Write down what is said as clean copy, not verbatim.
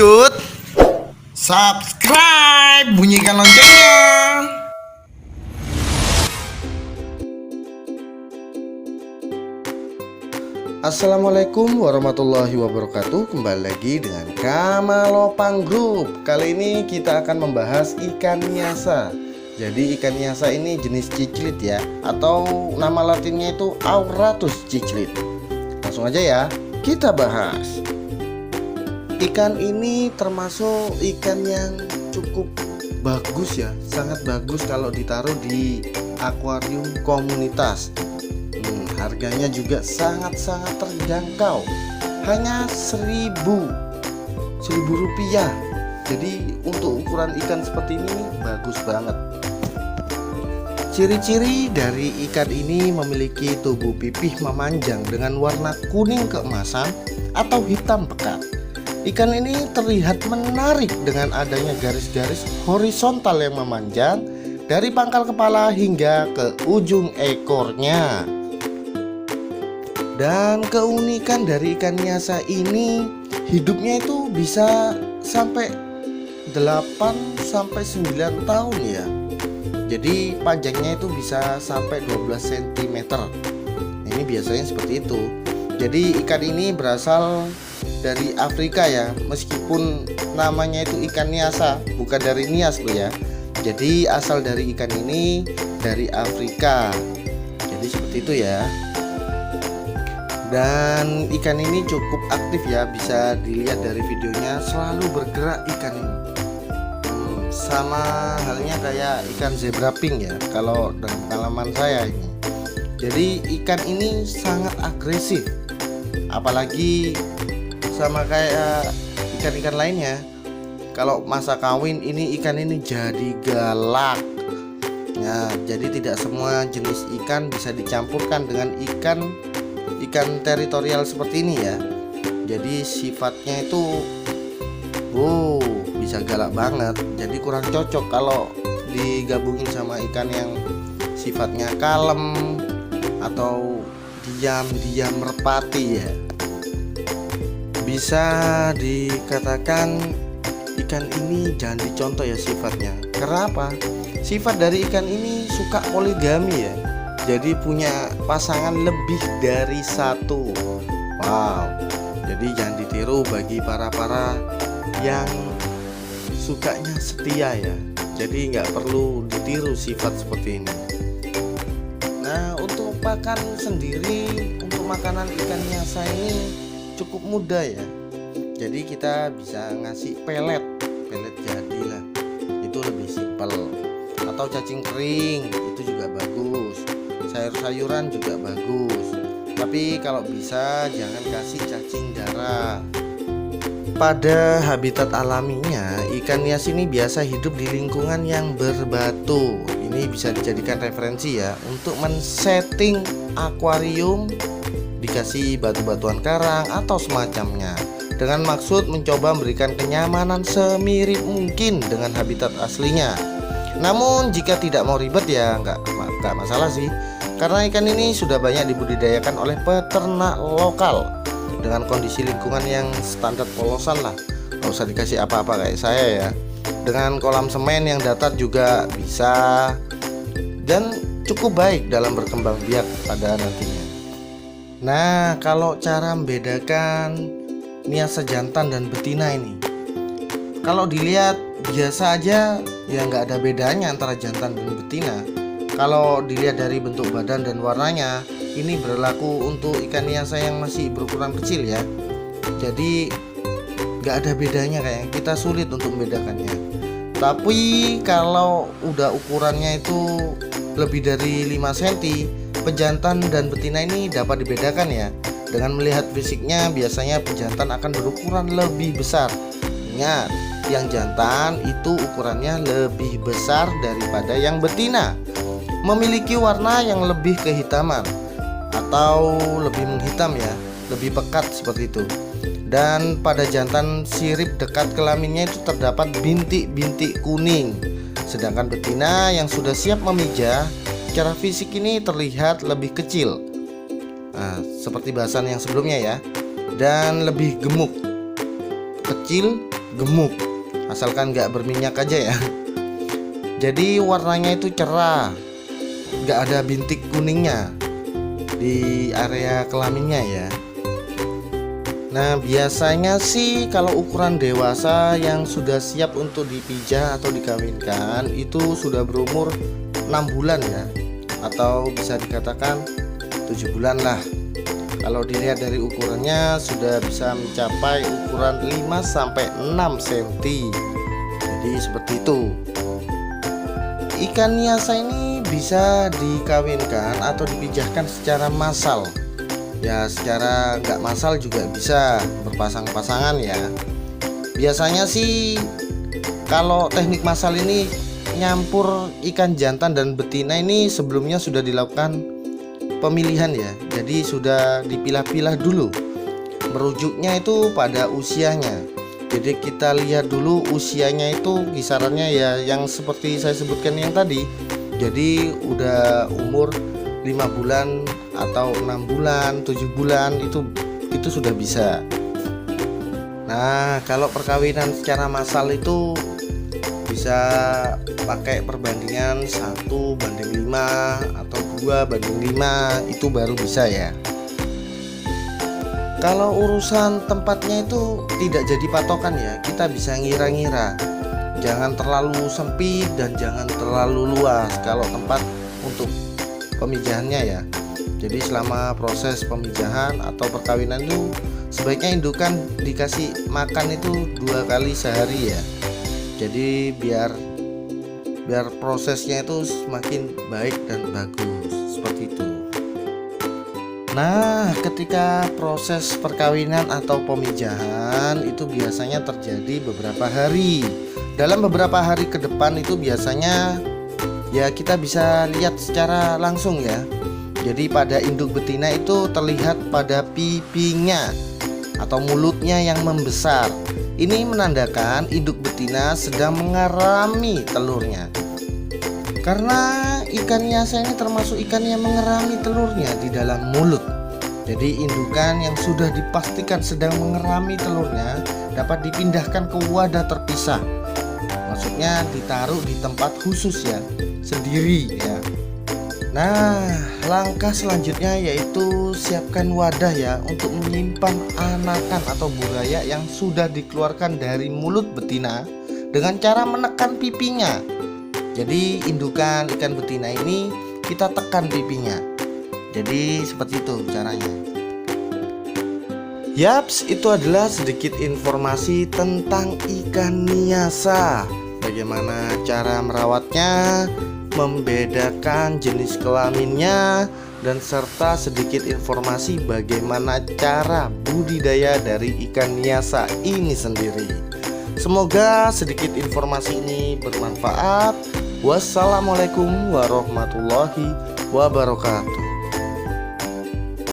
lanjut, subscribe, bunyikan loncengnya. Assalamualaikum warahmatullahi wabarakatuh. Kembali lagi dengan Kamalopang Group. Kali ini kita akan membahas ikan niasa. Jadi ikan niasa ini jenis ciclit ya, atau nama latinnya itu Auratus ciclit. Langsung aja ya, kita bahas. Ikan ini termasuk ikan yang cukup bagus ya, sangat bagus kalau ditaruh di akuarium komunitas. Harganya juga sangat-sangat terjangkau, hanya 1.000 rupiah. Jadi untuk ukuran ikan seperti ini bagus banget. Ciri-ciri dari ikan ini memiliki tubuh pipih memanjang dengan warna kuning keemasan atau hitam pekat. Ikan ini terlihat menarik dengan adanya garis-garis horizontal yang memanjang dari pangkal kepala hingga ke ujung ekornya. Dan keunikan dari ikan niasa ini, hidupnya itu bisa sampai 8-9 tahun ya. Jadi panjangnya itu bisa sampai 12 cm. Ini biasanya seperti itu. Jadi ikan ini berasal dari Afrika ya, meskipun namanya itu ikan niasa, bukan dari Nias loh ya. Jadi asal dari ikan ini dari Afrika. Jadi seperti itu ya. Dan ikan ini cukup aktif ya, bisa dilihat dari videonya, selalu bergerak ikan ini. Sama halnya kayak ikan zebra pink ya, kalau dalam pengalaman saya ini. Jadi ikan ini sangat agresif, apalagi sama kayak ikan-ikan lainnya. Kalau masa kawin ini ikan ini jadi galak. Nah, jadi tidak semua jenis ikan bisa dicampurkan dengan ikan teritorial seperti ini ya. Jadi sifatnya itu bisa galak banget. Jadi kurang cocok kalau digabungin sama ikan yang sifatnya kalem atau diam merpati ya. Bisa dikatakan ikan ini jangan dicontoh ya sifatnya. Kenapa? Sifat dari ikan ini suka poligami ya. Jadi punya pasangan lebih dari satu. Wow. Jadi jangan ditiru bagi para yang sukanya setia ya. Jadi nggak perlu ditiru sifat seperti ini. Nah, untuk pakan sendiri, untuk makanan ikan niasa ini cukup mudah ya. Jadi kita bisa ngasih pelet jadilah. Itu lebih simpel. Atau cacing kering, itu juga bagus. Sayur-sayuran juga bagus. Tapi kalau bisa jangan kasih cacing darah. Pada habitat alaminya, ikan nias ini biasa hidup di lingkungan yang berbatu. Ini bisa dijadikan referensi ya untuk men-setting akuarium, dikasih batu-batuan karang atau semacamnya, dengan maksud mencoba memberikan kenyamanan semirip mungkin dengan habitat aslinya. Namun jika tidak mau ribet ya nggak masalah sih, karena ikan ini sudah banyak dibudidayakan oleh peternak lokal dengan kondisi lingkungan yang standar polosan lah, nggak usah dikasih apa-apa kayak saya ya. Dengan kolam semen yang datar juga bisa, dan cukup baik dalam berkembang biak pada nantinya. Nah, kalau cara membedakan niasa jantan dan betina ini, kalau dilihat biasa aja ya, nggak ada bedanya antara jantan dan betina. Kalau dilihat dari bentuk badan dan warnanya, ini berlaku untuk ikan niasa yang masih berukuran kecil ya. Jadi nggak ada bedanya, kayak kita sulit untuk membedakannya. Tapi kalau udah ukurannya itu lebih dari 5 cm, pejantan dan betina ini dapat dibedakan ya. Dengan melihat fisiknya, biasanya pejantan akan berukuran lebih besar. Ingat, yang jantan itu ukurannya lebih besar daripada yang betina. Memiliki warna yang lebih kehitaman atau lebih menghitam ya, lebih pekat seperti itu. Dan pada jantan sirip dekat kelaminnya itu terdapat bintik-bintik kuning. Sedangkan betina yang sudah siap memijah, secara fisik ini terlihat lebih kecil. Nah, seperti bahasan yang sebelumnya ya, dan lebih gemuk, kecil, gemuk, asalkan nggak berminyak aja ya. Jadi warnanya itu cerah, nggak ada bintik kuningnya di area kelaminnya ya. Nah biasanya sih kalau ukuran dewasa yang sudah siap untuk dipijah atau dikawinkan itu sudah berumur 6 bulan ya, atau bisa dikatakan 7 bulan lah. Kalau dilihat dari ukurannya sudah bisa mencapai ukuran 5-6 cm. Jadi seperti itu. Ikan niasa ini bisa dikawinkan atau dipijahkan secara massal. Ya secara nggak massal juga bisa, berpasang-pasangan ya. Biasanya sih kalau teknik massal ini nyampur ikan jantan dan betina ini sebelumnya sudah dilakukan pemilihan ya. Jadi sudah dipilah-pilah dulu. Merujuknya itu pada usianya. Jadi kita lihat dulu usianya itu kisarannya ya yang seperti saya sebutkan yang tadi. Jadi udah umur 5 bulan atau 6 bulan, 7 bulan itu sudah bisa. Nah, kalau perkawinan secara massal itu bisa pakai perbandingan 1:5 atau 2:5, itu baru bisa ya. Kalau urusan tempatnya itu tidak jadi patokan ya, kita bisa ngira-ngira. Jangan terlalu sempit dan jangan terlalu luas kalau tempat untuk pemijahannya ya. Jadi selama proses pemijahan atau perkawinan itu sebaiknya indukan dikasih makan itu 2 kali sehari ya. Jadi biar prosesnya itu semakin baik dan bagus seperti itu. Nah, ketika proses perkawinan atau pemijahan itu biasanya terjadi beberapa hari. Dalam beberapa hari ke depan itu biasanya ya kita bisa lihat secara langsung ya. Jadi pada induk betina itu terlihat pada pipinya atau mulutnya yang membesar. Ini menandakan induk betina sedang mengerami telurnya. Karena ikan niasa ini termasuk ikan yang mengerami telurnya di dalam mulut. Jadi indukan yang sudah dipastikan sedang mengerami telurnya dapat dipindahkan ke wadah terpisah. Maksudnya ditaruh di tempat khusus ya, sendiri ya. Nah, langkah selanjutnya yaitu siapkan wadah ya untuk menyimpan anakan atau buraya yang sudah dikeluarkan dari mulut betina dengan cara menekan pipinya. Jadi indukan ikan betina ini kita tekan pipinya. Jadi seperti itu caranya. Yaps, itu adalah sedikit informasi tentang ikan niasa. Bagaimana cara merawatnya, membedakan jenis kelaminnya, dan serta sedikit informasi bagaimana cara budidaya dari ikan niasa ini sendiri. Semoga sedikit informasi ini bermanfaat. Wassalamualaikum warahmatullahi wabarakatuh.